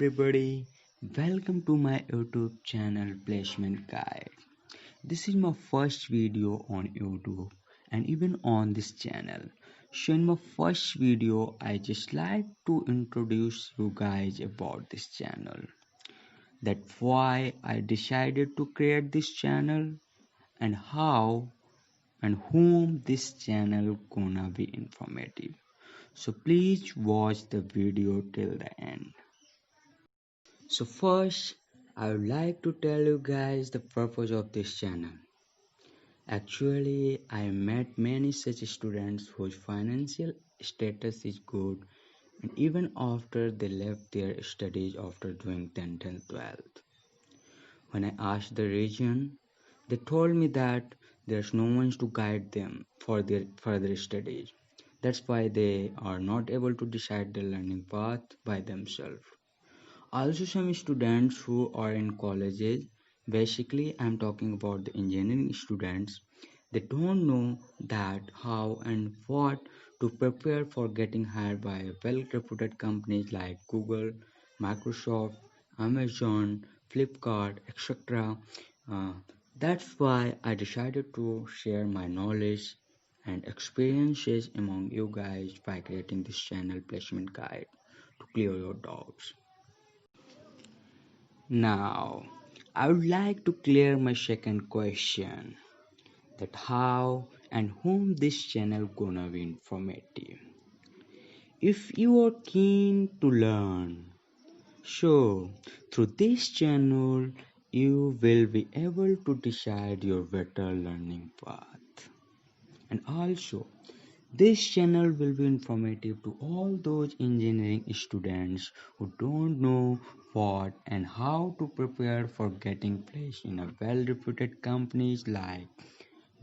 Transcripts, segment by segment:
everybody, welcome to my YouTube channel Placement Guide. This is my first video on YouTube and even on this channel. So in my first video, I just like to introduce you guys about this channel. That's why I decided to create this channel and how and whom this channel gonna be informative. So please watch the video till the end. So first, I would like to tell you guys the purpose of this channel. Actually, I met many such students whose financial status is good and even after they left their studies after doing 10th and 12th. When I asked the reason, they told me that there's no one to guide them for their further studies. That's why they are not able to decide their learning path by themselves. Also, some students who are in colleges, basically, I'm talking about the engineering students, they don't know that how and what to prepare for getting hired by well reputed companies like Google, Microsoft, Amazon, Flipkart, etc. Uh, that's why I decided to share my knowledge and experiences among you guys by creating this channel placement guide to clear your doubts. Now, I would like to clear my second question that how and whom this channel gonna be informative. If you are keen to learn, so through this channel you will be able to decide your better learning path. And also, this channel will be informative to all those engineering students who don't know what and how to prepare for getting placed in a well-reputed companies like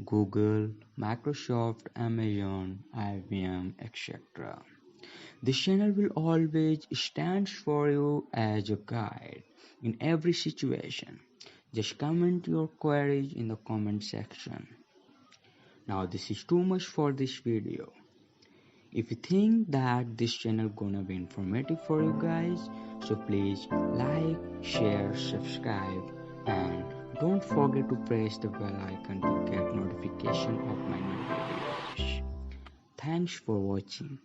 Google, Microsoft, Amazon, IBM, etc. This channel will always stand for you as a guide in every situation. Just comment your queries in the comment section. Now this is too much for this video. If you think that this channel gonna be informative for you guys, so please like, share, subscribe and don't forget to press the bell icon to get notification of my new videos. Thanks for watching.